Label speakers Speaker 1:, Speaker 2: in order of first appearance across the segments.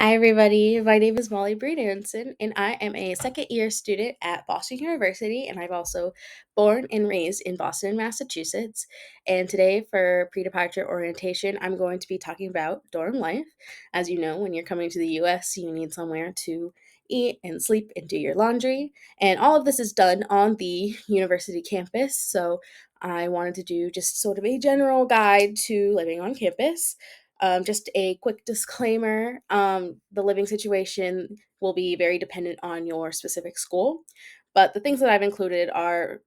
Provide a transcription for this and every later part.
Speaker 1: Hi, everybody. My name is Molly Bree Nansen, and I am a second year student at Boston University. And I've also born and raised in Boston, Massachusetts. And today, for pre departure orientation, I'm going to be talking about dorm life. As you know, when you're coming to the US, you need somewhere to eat and sleep and do your laundry. And all of this is done on the university campus. So I wanted to do just sort of a general guide to living on campus. Just a quick disclaimer, the living situation will be very dependent on your specific school, but the things that I've included are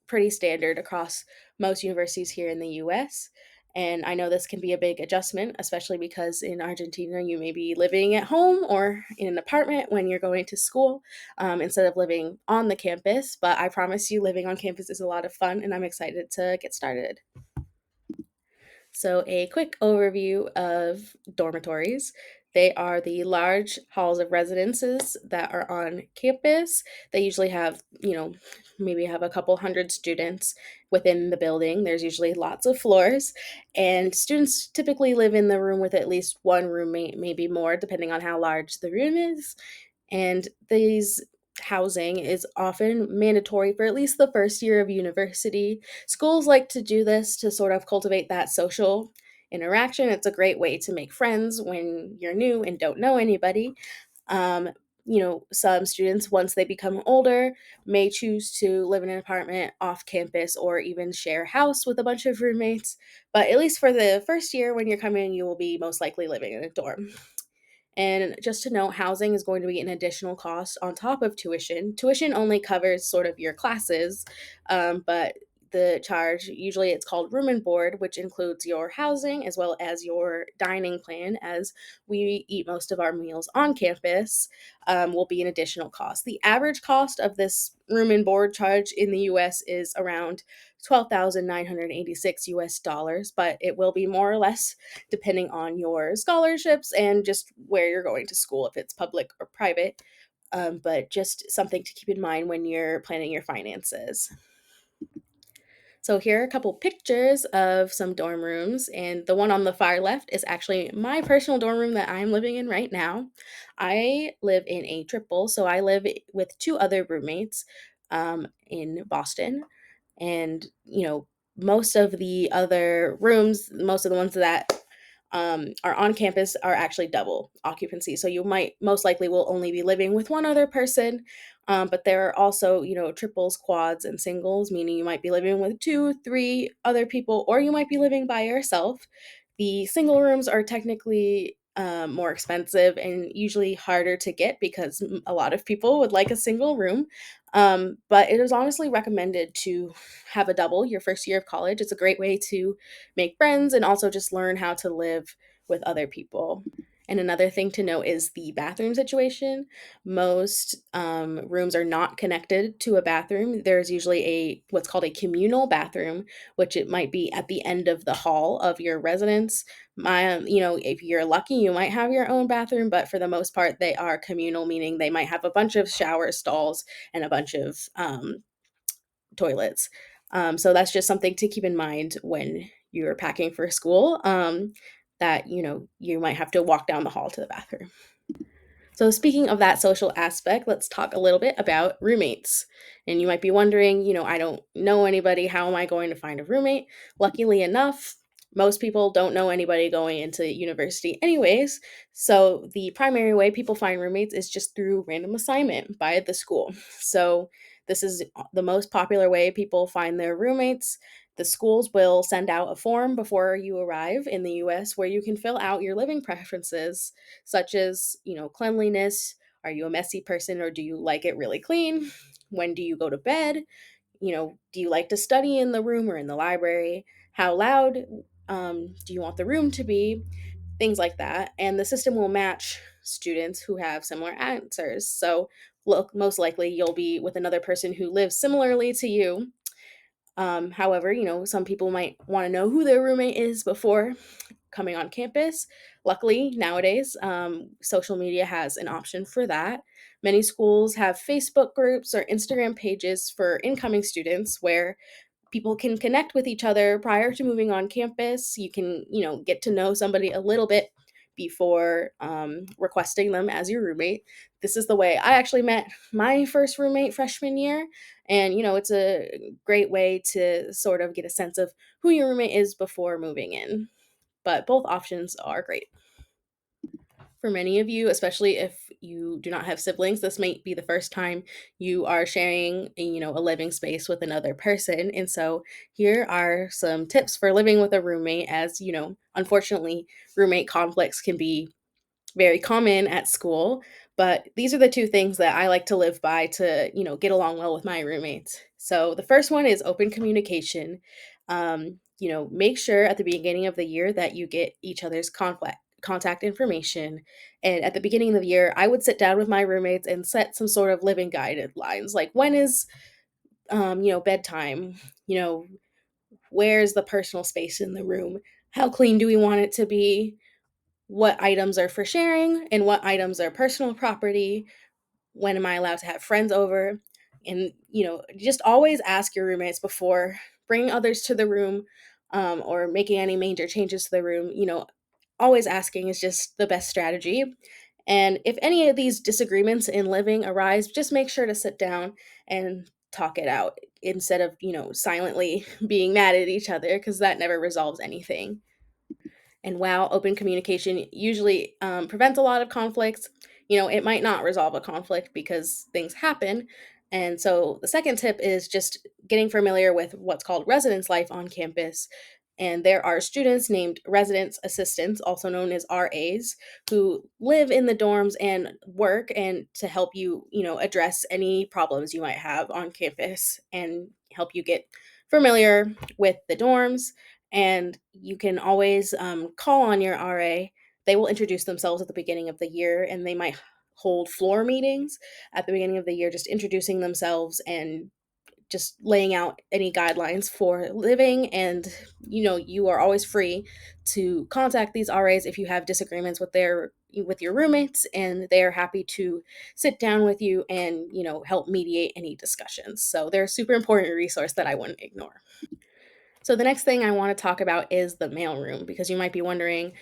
Speaker 1: pretty standard across most universities here in the US. And I know this can be a big adjustment, especially because in Argentina, you may be living at home or in an apartment when you're going to school instead of living on the campus. But I promise you, living on campus is a lot of fun, and I'm excited to get started. So, a quick overview of dormitories. They are the large halls of residences that are on campus. They usually have, maybe have a couple hundred students within the building. There's usually lots of floors, and students typically live in the room with at least one roommate, maybe more, depending on how large the room is. And these housing is often mandatory for at least the first year of university. Schools like to do this to sort of cultivate that social interaction. It's a great way to make friends when you're new and don't know anybody. Um, some students, once they become older, may choose to live in an apartment off campus or even share a house with a bunch of roommates. But at least for the first year, when you're coming, you will be most likely living in a dorm. And just to note, housing is going to be an additional cost on top of tuition. Tuition only covers sort of your classes, but the charge, usually it's called room and board, which includes your housing as well as your dining plan, as we eat most of our meals on campus, will be an additional cost. The average cost of this room and board charge in the US is around 12,986 US dollars, but it will be more or less depending on your scholarships and just where you're going to school, if it's public or private. But just something to keep in mind when you're planning your finances. So here are a couple pictures of some dorm rooms, and the one on the far left is actually my personal dorm room that I'm living in right now. I live in a triple, so I live with two other roommates in Boston, and most of the other rooms, most of the ones that are on campus are actually double occupancy. So you might most likely will only be living with one other person, but there are also, triples, quads, and singles, meaning you might be living with two, three other people, or you might be living by yourself. The single rooms are technically more expensive and usually harder to get because a lot of people would like a single room. But it is honestly recommended to have a double your first year of college. It's a great way to make friends and also just learn how to live with other people. And another thing to note is the bathroom situation. Most rooms are not connected to a bathroom. There's usually a what's called a communal bathroom, which it might be at the end of the hall of your residence. If you're lucky, you might have your own bathroom, but for the most part, they are communal, meaning they might have a bunch of shower stalls and a bunch of toilets. So that's just something to keep in mind when you're packing for school. That you might have to walk down the hall to the bathroom. So, speaking of that social aspect, let's talk a little bit about roommates. And you might be wondering, I don't know anybody. How am I going to find a roommate? Luckily enough, most people don't know anybody going into university, anyways. So, the primary way people find roommates is just through random assignment by the school. So, this is the most popular way people find their roommates. The schools will send out a form before you arrive in the US where you can fill out your living preferences, such as, cleanliness. Are you a messy person or do you like it really clean? When do you go to bed? Do you like to study in the room or in the library? How loud do you want the room to be? Things like that. And the system will match students who have similar answers. So, look, most likely you'll be with another person who lives similarly to you. However, some people might want to know who their roommate is before coming on campus. Luckily, nowadays, social media has an option for that. Many schools have Facebook groups or Instagram pages for incoming students where people can connect with each other prior to moving on campus. You can, get to know somebody a little bit before requesting them as your roommate. This is the way I actually met my first roommate freshman year. And, it's a great way to sort of get a sense of who your roommate is before moving in. But both options are great. For many of you, especially if you do not have siblings, this might be the first time you are sharing, a living space with another person. And so here are some tips for living with a roommate, as, unfortunately, roommate conflicts can be very common at school, but these are the two things that I like to live by to, get along well with my roommates. So the first one is open communication. Make sure at the beginning of the year that you get each other's contact information. And at the beginning of the year, I would sit down with my roommates and set some sort of living guidelines, like when is bedtime, you know, where's the personal space in the room, how clean do we want it to be, what items are for sharing and what items are personal property, when am I allowed to have friends over, and just always ask your roommates before bringing others to the room, or making any major changes to the room. Always asking is just the best strategy. And if any of these disagreements in living arise, just make sure to sit down and talk it out instead of silently being mad at each other, because that never resolves anything. And while open communication usually prevents a lot of conflicts, it might not resolve a conflict because things happen. And so the second tip is just getting familiar with what's called residence life on campus. And there are students named residence assistants, also known as RAs, who live in the dorms and work and to help you, address any problems you might have on campus and help you get familiar with the dorms. And you can always call on your RA. They will introduce themselves at the beginning of the year, and they might hold floor meetings at the beginning of the year, just introducing themselves and just laying out any guidelines for living. And you are always free to contact these RAs if you have disagreements with your roommates, and they are happy to sit down with you and help mediate any discussions. So they're a super important resource that I wouldn't ignore. So the next thing I want to talk about is the mailroom, because you might be wondering,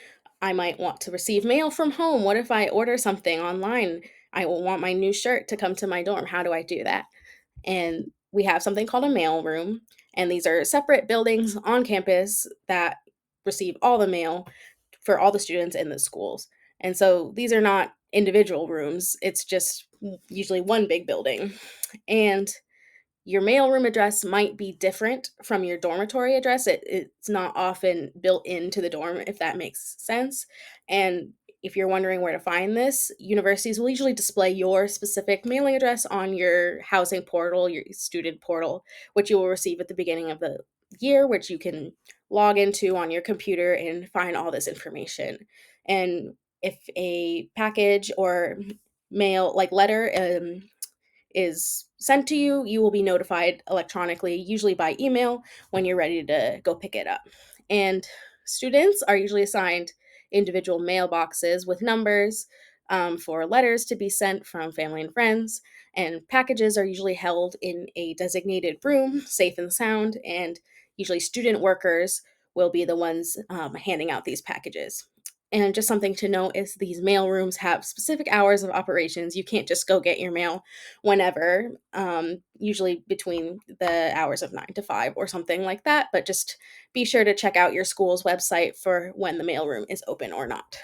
Speaker 1: I might want to receive mail from home. What if I order something online? I will want my new shirt to come to my dorm. How do I do that? And we have something called a mailroom, and these are separate buildings on campus that receive all the mail for all the students in the schools. And so these are not individual rooms. It's just usually one big building. And your mailroom address might be different from your dormitory address. It's not often built into the dorm, if that makes sense. And if you're wondering where to find this, universities will usually display your specific mailing address on your housing portal, your student portal, which you will receive at the beginning of the year, which you can log into on your computer and find all this information. And if a package or mail, like letter, is sent to you, you will be notified electronically, usually by email, when you're ready to go pick it up. And students are usually assigned individual mailboxes with numbers for letters to be sent from family and friends. And packages are usually held in a designated room, safe and sound. And usually, student workers will be the ones handing out these packages. And just something to note is these mail rooms have specific hours of operations. You can't just go get your mail whenever, usually between the hours of 9 to 5 or something like that. But just be sure to check out your school's website for when the mailroom is open or not.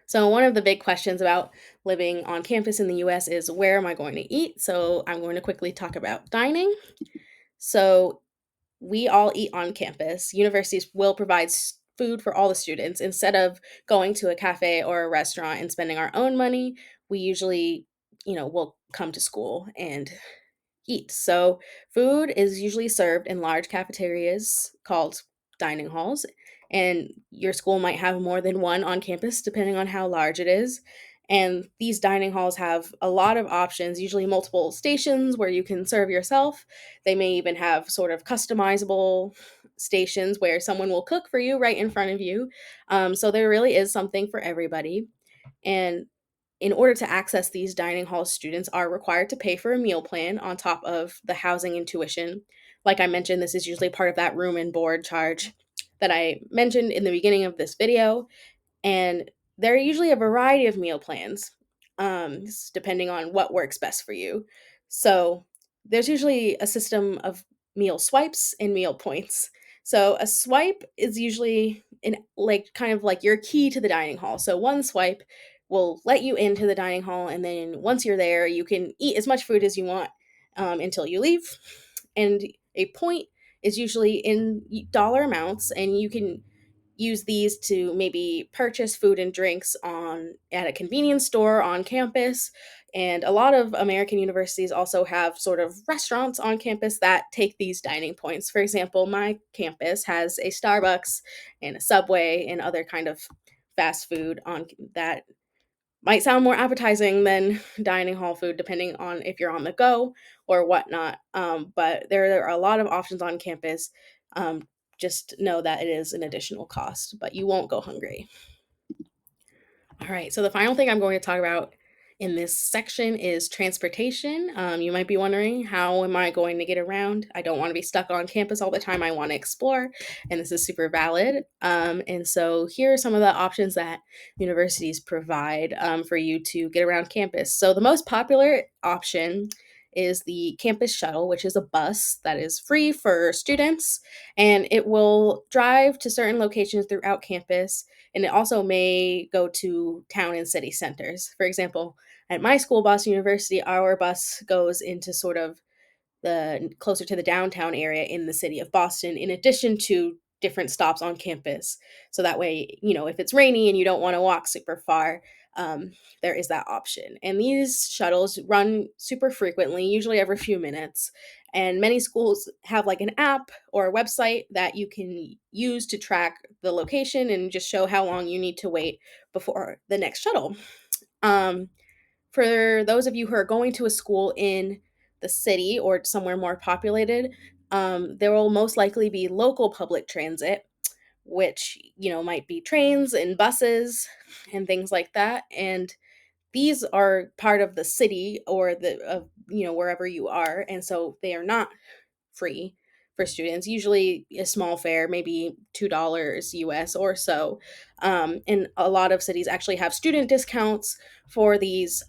Speaker 1: So, one of the big questions about living on campus in the US is, where am I going to eat? So, I'm going to quickly talk about dining. So, we all eat on campus. Universities will provide food for all the students. Instead of going to a cafe or a restaurant and spending our own money, we usually, will come to school and eat. So, food is usually served in large cafeterias called dining halls, and your school might have more than one on campus depending on how large it is. And these dining halls have a lot of options, usually multiple stations where you can serve yourself. They may even have sort of customizable stations where someone will cook for you right in front of you. So, there really is something for everybody. And in order to access these dining halls, students are required to pay for a meal plan on top of the housing and tuition. Like I mentioned, this is usually part of that room and board charge that I mentioned in the beginning of this video. And there are usually a variety of meal plans, depending on what works best for you. So there's usually a system of meal swipes and meal points. So a swipe is usually like kind of like your key to the dining hall. So one swipe will let you into the dining hall, and then once you're there, you can eat as much food as you want until you leave. And a point is usually in dollar amounts, and you can use these to maybe purchase food and drinks on at a convenience store on campus. And a lot of American universities also have sort of restaurants on campus that take these dining points. For example, my campus has a Starbucks and a Subway and other kind of fast food on that might sound more appetizing than dining hall food, depending on if you're on the go or whatnot. But there are a lot of options on campus. Just know that it is an additional cost, but you won't go hungry. All right, so the final thing I'm going to talk about in this section is transportation. You might be wondering, how am I going to get around? I don't want to be stuck on campus all the time. I want to explore, and this is super valid. And so here are some of the options that universities provide for you to get around campus. So the most popular option is the campus shuttle, which is a bus that is free for students, and it will drive to certain locations throughout campus, and it also may go to town and city centers. For example, at my school, Boston University, our bus goes into sort of the closer to the downtown area in the city of Boston, in addition to different stops on campus. So that way, if it's rainy and you don't want to walk super far, there is that option. And these shuttles run super frequently, usually every few minutes. And many schools have like an app or a website that you can use to track the location and just show how long you need to wait before the next shuttle. Um, for those of you who are going to a school in the city or somewhere more populated, there will most likely be local public transit, which might be trains and buses and things like that. And these are part of the city or the of wherever you are, and so they are not free for students, usually a small fare, maybe $2 US or so. And a lot of cities actually have student discounts for these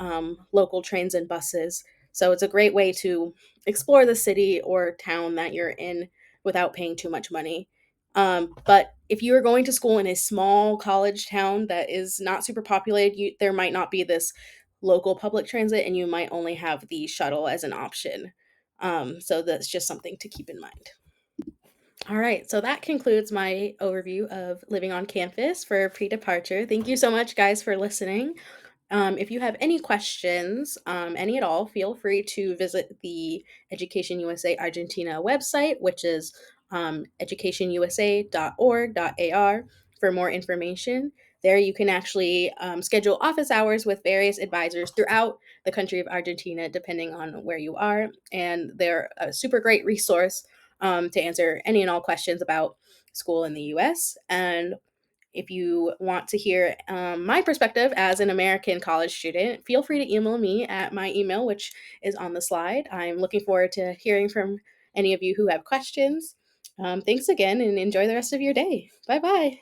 Speaker 1: local trains and buses. So it's a great way to explore the city or town that you're in without paying too much money. But if you are going to school in a small college town that is not super populated, there might not be this local public transit, and you might only have the shuttle as an option. So that's just something to keep in mind. All right, so that concludes my overview of living on campus for pre departure. Thank you so much, guys, for listening. If you have any questions, any at all, feel free to visit the Education USA Argentina website, which is educationusa.org.ar, for more information. There you can actually schedule office hours with various advisors throughout the country of Argentina, depending on where you are. And they're a super great resource to answer any and all questions about school in the US. And if you want to hear my perspective as an American college student, feel free to email me at my email, which is on the slide. I'm looking forward to hearing from any of you who have questions. Thanks again, and enjoy the rest of your day. Bye bye.